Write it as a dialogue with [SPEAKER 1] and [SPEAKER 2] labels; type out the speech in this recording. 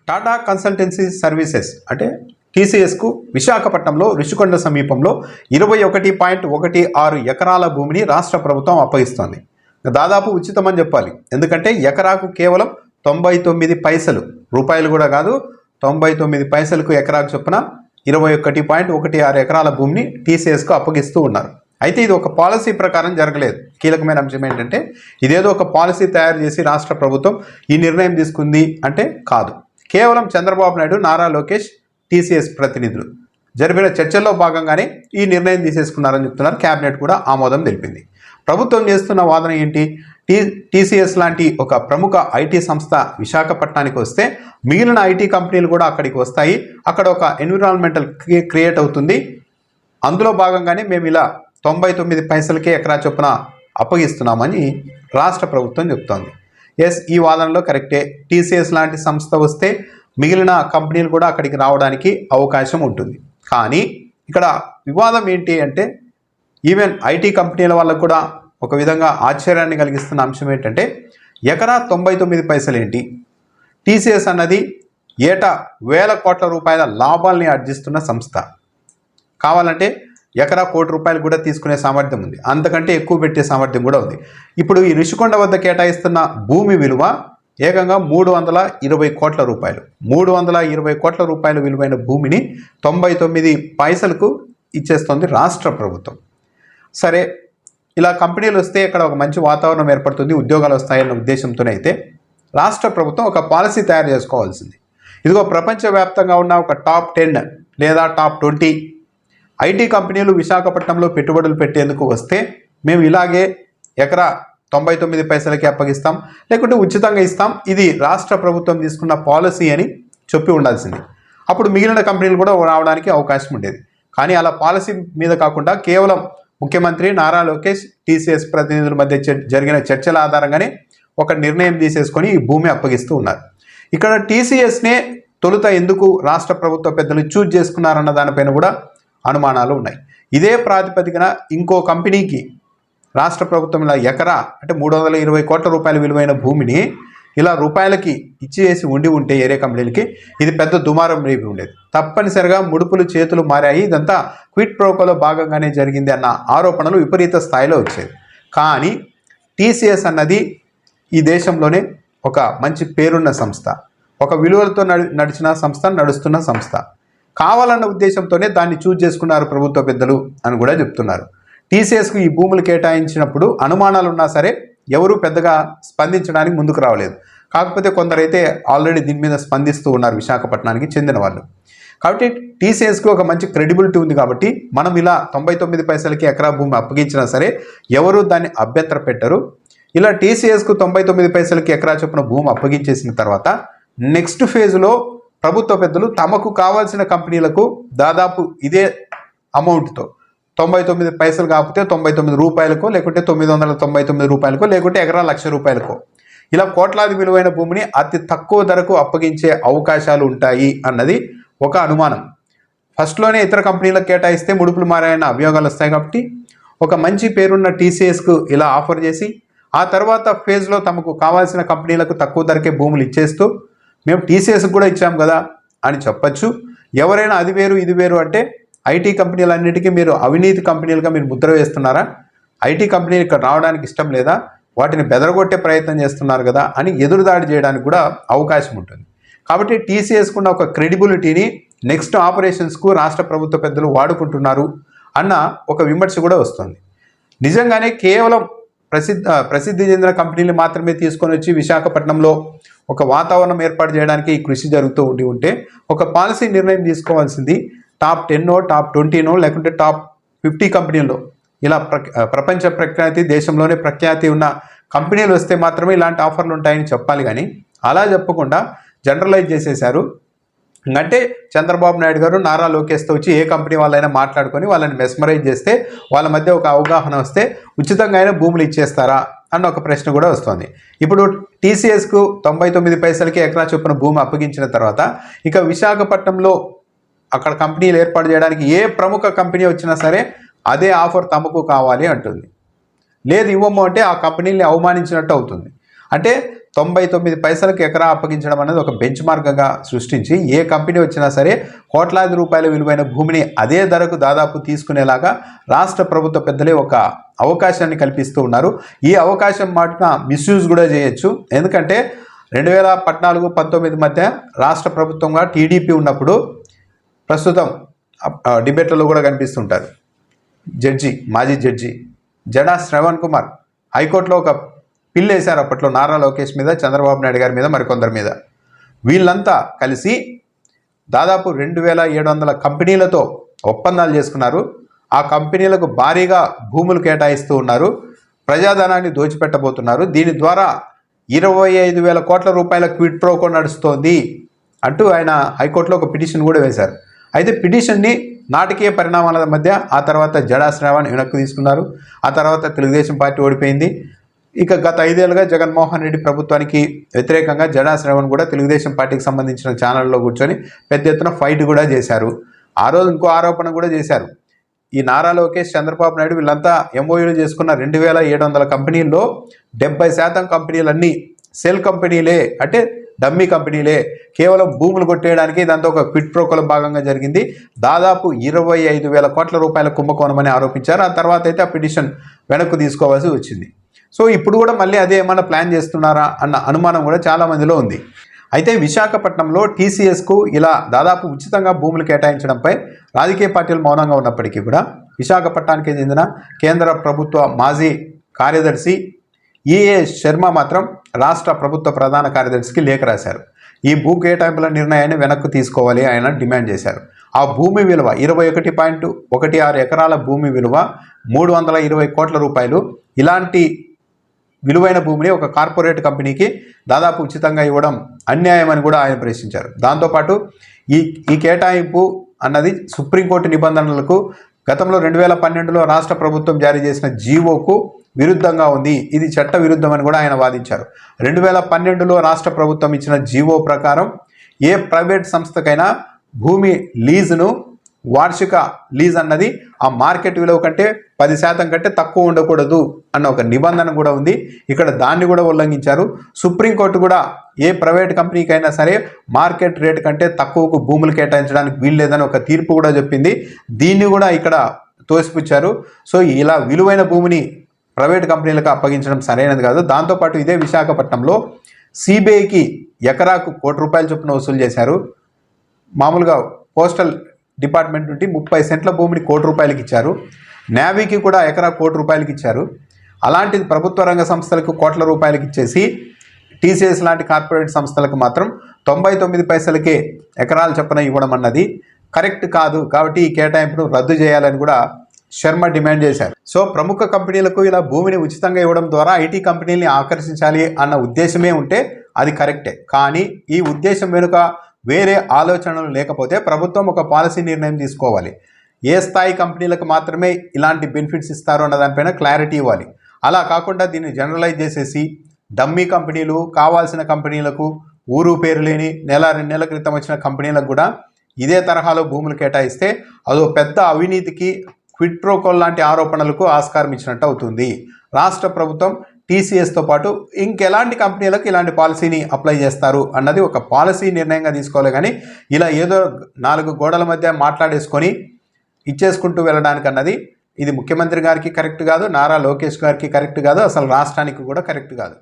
[SPEAKER 1] Tata consultancy services అంటే టీసీఎస్కు విశాఖపట్నంలో రుషికొండ సమీపంలో 21.16 ఎకరాల భూమిని రాష్ట్ర ప్రభుత్వం అప్పగిస్తోంది. దాదాపు ఉచితమని చెప్పాలి. ఎందుకంటే ఎకరాకు కేవలం 99 పైసలు, రూపాయలు కూడా కాదు, 99 పైసలకు ఎకరాకు చొప్పున 21.16 ఎకరాల భూమిని టీసీఎస్కు అప్పగిస్తూ ఉన్నారు. అయితే ఇది ఒక పాలసీ ప్రకారం జరగలేదు. కీలకమైన అంశం ఏంటంటే ఇదేదో ఒక పాలసీ తయారు చేసి రాష్ట్ర ప్రభుత్వం ఈ నిర్ణయం తీసుకుంది అంటే కాదు. కేవలం చంద్రబాబు నాయుడు, నారా లోకేష్, టీసీఎస్ ప్రతినిధులు జరిపిన చర్చల్లో భాగంగానే ఈ నిర్ణయం తీసేసుకున్నారని చెప్తున్నారు. కేబినెట్ కూడా ఆమోదం తెలిపింది. ప్రభుత్వం చేస్తున్న వాదన ఏంటి? టీసీఎస్ లాంటి ఒక ప్రముఖ ఐటీ సంస్థ విశాఖపట్నానికి వస్తే మిగిలిన ఐటీ కంపెనీలు కూడా అక్కడికి వస్తాయి, అక్కడ ఒక ఎన్విరాన్మెంటల్ క్రియేట్ అవుతుంది. అందులో భాగంగానే మేము ఇలా 99 పైసలకే ఎకరా చొప్పున అప్పగిస్తున్నామని రాష్ట్ర ప్రభుత్వం చెప్తోంది. ఎస్, ఈ వాదనలో కరెక్టే. టీసీఎస్ లాంటి సంస్థ వస్తే మిగిలిన కంపెనీలు కూడా అక్కడికి రావడానికి అవకాశం ఉంటుంది. కానీ ఇక్కడ వివాదం ఏంటి అంటే ఈవెన్ ఐటీ కంపెనీల వాళ్ళకు కూడా ఒక విధంగా ఆశ్చర్యాన్ని కలిగిస్తున్న అంశం ఏంటంటే ఎకరా 99 పైసలు ఏంటి? టీసీఎస్ అన్నది ఏటా 1000 కోట్ల రూపాయల లాభాల్ని ఆర్జిస్తున్న సంస్థ. కావాలంటే ఎకరా ₹1,00,00,000 కూడా తీసుకునే సామర్థ్యం ఉంది, అంతకంటే ఎక్కువ పెట్టే సామర్థ్యం కూడా ఉంది. ఇప్పుడు ఈ రుషికొండ వద్ద కేటాయిస్తున్న భూమి విలువ ఏకంగా 320 కోట్ల రూపాయలు. 320 కోట్ల రూపాయల విలువైన భూమిని 99 పైసలకు ఇచ్చేస్తుంది రాష్ట్ర ప్రభుత్వం. సరే, ఇలా కంపెనీలు వస్తే ఇక్కడ ఒక మంచి వాతావరణం ఏర్పడుతుంది, ఉద్యోగాలు వస్తాయన్న ఉద్దేశంతోనే అయితే రాష్ట్ర ప్రభుత్వం ఒక పాలసీ తయారు చేసుకోవాల్సింది. ఇదిగో ప్రపంచవ్యాప్తంగా ఉన్న ఒక టాప్ 10 లేదా టాప్ 20 ఐటీ కంపెనీలు విశాఖపట్నంలో పెట్టుబడులు పెట్టేందుకు వస్తే మేము ఇలాగే ఎకరా 99 పైసలకి అప్పగిస్తాం, లేకుంటే ఉచితంగా ఇస్తాం, ఇది రాష్ట్ర ప్రభుత్వం తీసుకున్న పాలసీ అని చెప్పి ఉండాల్సింది. అప్పుడు మిగిలిన కంపెనీలు కూడా రావడానికి అవకాశం ఉండేది. కానీ అలా పాలసీ మీద కాకుండా కేవలం ముఖ్యమంత్రి నారా లోకేష్, టీసీఎస్ ప్రతినిధుల మధ్య జరిగిన చర్చల ఆధారంగానే ఒక నిర్ణయం తీసేసుకొని ఈ భూమి అప్పగిస్తూ ఉన్నారు. ఇక్కడ టీసీఎస్నే తొలుత ఎందుకు రాష్ట్ర ప్రభుత్వ పెద్దలు చూజ్ చేసుకున్నారన్న దానిపైన కూడా అనుమానాలు ఉన్నాయి. ఇదే ప్రాతిపదికన ఇంకో కంపెనీకి రాష్ట్ర ప్రభుత్వం ఇలా ఎకరా అంటే 320 కోట్ల రూపాయల విలువైన భూమిని ఇలా రూపాయలకి ఇచ్చేసి ఉంటే ఏరే కంపెనీలకి ఇది పెద్ద దుమారం రేపి ఉండేది. తప్పనిసరిగా ముడుపులు చేతులు మారాయి. ఇదంతా క్విట్ ప్రోకోలో భాగంగానే జరిగింది అన్న ఆరోపణలు విపరీత స్థాయిలో వచ్చేది. కానీ టీసీఎస్ అన్నది ఈ దేశంలోనే ఒక మంచి పేరున్న సంస్థ, ఒక విలువలతో నడిచిన సంస్థ, నడుస్తున్న సంస్థ. కావాలన్న ఉద్దేశంతోనే దాన్ని చూజ్ చేసుకున్నారు ప్రభుత్వ పెద్దలు అని కూడా చెప్తున్నారు. టీసీఎస్కు ఈ భూములు కేటాయించినప్పుడు అనుమానాలు ఉన్నా సరే ఎవరూ పెద్దగా స్పందించడానికి ముందుకు రావలేదు. కాకపోతే కొందరైతే ఆల్రెడీ దీని మీద స్పందిస్తూ ఉన్నారు, విశాఖపట్నానికి చెందిన వాళ్ళు. కాబట్టి టీసీఎస్కి ఒక మంచి క్రెడిబిలిటీ ఉంది. కాబట్టి మనం ఇలా 99 పైసలకి ఎకరా భూమి అప్పగించినా సరే ఎవరూ దాన్ని అభ్యంతర పెట్టరు. ఇలా టీసీఎస్కు 99 పైసలకి ఎకరా చొప్పున భూమి అప్పగించేసిన తర్వాత నెక్స్ట్ ఫేజ్లో ప్రభుత్వ పెద్దలు తమకు కావాల్సిన కంపెనీలకు దాదాపు ఇదే అమౌంట్తో 99 పైసలు కాకపోతే 99 రూపాయలకో, లేకుంటే 999 రూపాయలకో, లేకుంటే ఎకరా ₹1,00,000 ఇలా కోట్లాది విలువైన భూమిని అతి తక్కువ ధరకు అప్పగించే అవకాశాలు ఉంటాయి అన్నది ఒక అనుమానం. ఫస్ట్లోనే ఇతర కంపెనీలకు కేటాయిస్తే ముడుపులు మారాయన్న అభియోగాలు వస్తాయి. కాబట్టి ఒక మంచి పేరున్న టీసీఎస్కు ఇలా ఆఫర్ చేసి ఆ తర్వాత ఫేజ్లో తమకు కావాల్సిన కంపెనీలకు తక్కువ ధరకే భూములు ఇచ్చేస్తూ మేము టీసీఎస్కి కూడా ఇచ్చాం కదా అని చెప్పచ్చు. ఎవరైనా అది వేరు ఇది వేరు అంటే ఐటీ కంపెనీలన్నిటికీ మీరు అవినీతి కంపెనీలుగా మీరు ముద్ర వేస్తున్నారా? ఐటీ కంపెనీలు ఇక్కడ రావడానికి ఇష్టం లేదా? వాటిని బెదరగొట్టే ప్రయత్నం చేస్తున్నారు కదా అని ఎదురుదాడి చేయడానికి కూడా అవకాశం ఉంటుంది. కాబట్టి టీసీఎస్కు ఉన్న ఒక క్రెడిబిలిటీని నెక్స్ట్ ఆపరేషన్స్కు రాష్ట్ర ప్రభుత్వ పెద్దలు వాడుకుంటున్నారు అన్న ఒక విమర్శ కూడా వస్తుంది. నిజంగానే కేవలం ప్రసిద్ధి చెందిన కంపెనీలు మాత్రమే తీసుకొని వచ్చి విశాఖపట్నంలో ఒక వాతావరణం ఏర్పాటు చేయడానికి ఈ కృషి జరుగుతూ ఉంటే ఒక పాలసీ నిర్ణయం తీసుకోవాల్సింది టాప్ 10 టాప్ 20 లేకుంటే టాప్ 50 కంపెనీల్లో ఇలా ప్రపంచ ప్రఖ్యాతి, దేశంలోనే ప్రఖ్యాతి ఉన్న కంపెనీలు వస్తే మాత్రమే ఇలాంటి ఆఫర్లు ఉంటాయని చెప్పాలి. కానీ అలా చెప్పకుండా జనరలైజ్ చేసేశారు. అంటే చంద్రబాబు నాయుడు గారు నారా లోకేష్తో వచ్చి ఏ కంపెనీ వాళ్ళైనా మాట్లాడుకొని వాళ్ళని మెస్మరైజ్ చేస్తే వాళ్ళ మధ్య ఒక అవగాహన వస్తే ఉచితంగా అయినా భూములు ఇచ్చేస్తారా అన్న ఒక ప్రశ్న కూడా వస్తుంది. ఇప్పుడు టీసీఎస్కు 99 పైసలకి ఎకరా చొప్పున భూమి అప్పగించిన తర్వాత ఇక విశాఖపట్నంలో అక్కడ కంపెనీలు ఏర్పాటు చేయడానికి ఏ ప్రముఖ కంపెనీ వచ్చినా సరే అదే ఆఫర్ తమకు కావాలి అంటుంది. లేదు ఇవ్వము అంటే ఆ కంపెనీని అవమానించినట్టు అవుతుంది. అంటే 99 పైసలకు ఎకరా అప్పగించడం అనేది ఒక బెంచ్ మార్క్గా సృష్టించి ఏ కంపెనీ వచ్చినా సరే కోట్లాది రూపాయల విలువైన భూమిని అదే ధరకు దాదాపు తీసుకునేలాగా రాష్ట్ర ప్రభుత్వ పెద్దలే ఒక అవకాశాన్ని కల్పిస్తూ ఉన్నారు. ఈ అవకాశం మాటన మిస్యూజ్ కూడా చేయొచ్చు. ఎందుకంటే 2014-19 మధ్య రాష్ట్ర ప్రభుత్వంగా టీడీపీ ఉన్నప్పుడు ప్రస్తుతం డిబేట్లలో కూడా కనిపిస్తుంటారు మాజీ జడ్జి జడా శ్రవణ్ కుమార్ హైకోర్టులో ఒక పిల్ వేశారు అప్పట్లో నారా లోకేష్ మీద, చంద్రబాబు నాయుడు గారి మీద, మరికొందరి మీద. వీళ్ళంతా కలిసి దాదాపు 2700 కంపెనీలతో ఒప్పందాలు చేసుకున్నారు. ఆ కంపెనీలకు భారీగా భూములు కేటాయిస్తూ ఉన్నారు, ప్రజాధనాన్ని దోచిపెట్టబోతున్నారు. దీని ద్వారా 25,000 కోట్ల రూపాయల క్విడ్ ప్రోకో నడుస్తోంది అంటూ ఆయన హైకోర్టులో ఒక పిటిషన్ కూడా వేశారు. అయితే పిటిషన్ని నాటకీయ పరిణామాల మధ్య ఆ తర్వాత జడా శ్రావణ్ వెనక్కి తీసుకున్నారు. ఆ తర్వాత తెలుగుదేశం పార్టీ ఓడిపోయింది. ఇక గత 5 ఏళ్ళుగా జగన్మోహన్ రెడ్డి ప్రభుత్వానికి వ్యతిరేకంగా జడా శ్రావణ్ కూడా తెలుగుదేశం పార్టీకి సంబంధించిన ఛానల్లో కూర్చొని పెద్ద ఎత్తున ఫైట్ కూడా చేశారు. ఆ రోజు ఇంకో ఆరోపణ కూడా చేశారు. ఈ నారా లోకేష్, చంద్రబాబు నాయుడు వీళ్ళంతా ఎంఓయూలు చేసుకున్న 2700 కంపెనీల్లో 70% కంపెనీలన్నీ సెల్ కంపెనీలే, అంటే డమ్మీ కంపెనీలే, కేవలం భూములు కొట్టేయడానికి దాంతో ఒక క్విడ్ ప్రోకోలో భాగంగా జరిగింది. దాదాపు 25,000 కోట్ల రూపాయల కుంభకోణమని ఆరోపించారు. ఆ తర్వాత అయితే ఆ పిటిషన్ వెనక్కు తీసుకోవాల్సి వచ్చింది. సో ఇప్పుడు కూడా మళ్ళీ అదే ఏమన్నా ప్లాన్ చేస్తున్నారా అన్న అనుమానం కూడా చాలామందిలో ఉంది. అయితే విశాఖపట్నంలో టీసీఎస్కు ఇలా దాదాపు ఉచితంగా భూములు కేటాయించడంపై రాజకీయ పార్టీలు మౌనంగా ఉన్నప్పటికీ కూడా విశాఖపట్నానికి చెందిన కేంద్ర ప్రభుత్వ మాజీ కార్యదర్శి ఈఏ శర్మ మాత్రం రాష్ట్ర ప్రభుత్వ ప్రధాన కార్యదర్శికి లేఖ రాశారు. ఈ భూ కేటాయింపుల నిర్ణయాన్ని వెనక్కు తీసుకోవాలి ఆయన డిమాండ్ చేశారు. ఆ భూమి విలువ 21.16 ఎకరాల భూమి విలువ 320 కోట్ల రూపాయలు. ఇలాంటి విలువైన భూమిని ఒక కార్పొరేట్ కంపెనీకి దాదాపు ఉచితంగా ఇవ్వడం అన్యాయం అని కూడా ఆయన ప్రశ్నించారు. దాంతోపాటు ఈ కేటాయింపు అన్నది సుప్రీంకోర్టు నిబంధనలకు, గతంలో 2012లో రాష్ట్ర ప్రభుత్వం జారీ చేసిన జీవోకు విరుద్ధంగా ఉంది. ఇది చట్ట విరుద్ధమని కూడా ఆయన వాదించారు. 2012లో రాష్ట్ర ప్రభుత్వం ఇచ్చిన జీవో ప్రకారం ఏ ప్రైవేట్ సంస్థకైనా భూమి లీజును, వార్షిక లీజ్ అన్నది ఆ మార్కెట్ విలువ కంటే 10% కంటే తక్కువ ఉండకూడదు అన్న ఒక నిబంధన కూడా ఉంది. ఇక్కడ దాన్ని కూడా ఉల్లంఘించారు. సుప్రీంకోర్టు కూడా ఏ ప్రైవేట్ కంపెనీకైనా సరే మార్కెట్ రేట్ కంటే తక్కువకు భూములు కేటాయించడానికి వీల్లేదని ఒక తీర్పు కూడా చెప్పింది. దీన్ని కూడా ఇక్కడ తోసిపుచ్చారు. సో ఇలా విలువైన భూమిని ప్రైవేట్ కంపెనీలకు అప్పగించడం సరైనది కాదు. దాంతోపాటు ఇదే విశాఖపట్నంలో సిబిఐకి ఎకరాకు ₹1 చొప్పున వసూలు చేశారు. మామూలుగా పోస్టల్ డిపార్ట్మెంట్ నుండి 30 సెంట్ల భూమిని ₹1 ఇచ్చారు. నేవీకి కూడా ఎకరా ₹1 ఇచ్చారు. అలాంటిది ప్రభుత్వ రంగ సంస్థలకు కోట్ల రూపాయలకి ఇచ్చేసి టీసీఎస్ లాంటి కార్పొరేట్ సంస్థలకు మాత్రం 99 పైసలకే ఎకరాలు చొప్పున ఇవ్వడం అన్నది కరెక్ట్ కాదు. కాబట్టి ఈ కేటాయింపును రద్దు చేయాలని కూడా శర్మ డిమాండ్ చేశారు. సో ప్రముఖ కంపెనీలకు ఇలా భూమిని ఉచితంగా ఇవ్వడం ద్వారా ఐటీ కంపెనీల్ని ఆకర్షించాలి అన్న ఉద్దేశమే ఉంటే అది కరెక్టే. కానీ ఈ ఉద్దేశం వెనుక వేరే ఆలోచనలు లేకపోతే ప్రభుత్వం ఒక పాలసీ నిర్ణయం తీసుకోవాలి. ఏ స్థాయి కంపెనీలకు మాత్రమే ఇలాంటి బెనిఫిట్స్ ఇస్తారు అన్న దానిపైన క్లారిటీ ఇవ్వాలి. అలా కాకుండా దీన్ని జనరలైజ్ చేసేసి డమ్మీ కంపెనీలు, కావాల్సిన కంపెనీలకు, ఊరు పేరు లేని నెల 2 నెలల క్రితం వచ్చిన కంపెనీలకు కూడా ఇదే తరహాలో భూములు కేటాయిస్తే అదో పెద్ద అవినీతికి, క్విడ్ ప్రోకో లాంటి ఆరోపణలకు ఆస్కారం ఇచ్చినట్టు అవుతుంది. రాష్ట్ర ప్రభుత్వం టీసీఎస్తో పాటు ఇంకెలాంటి కంపెనీలకు ఇలాంటి పాలసీని అప్లై చేస్తారు అన్నది ఒక పాలసీ నిర్ణయంగా తీసుకోవాలి. కానీ ఇలా ఏదో 4 గోడల మధ్య మాట్లాడేసుకొని ఇచ్చేసుకుంటూ వెళ్ళడానికి అన్నది ఇది ముఖ్యమంత్రి గారికి కరెక్ట్ కాదు, నారా లోకేష్ గారికి కరెక్ట్ కాదు, అసలు రాష్ట్రానికి కూడా కరెక్ట్ కాదు.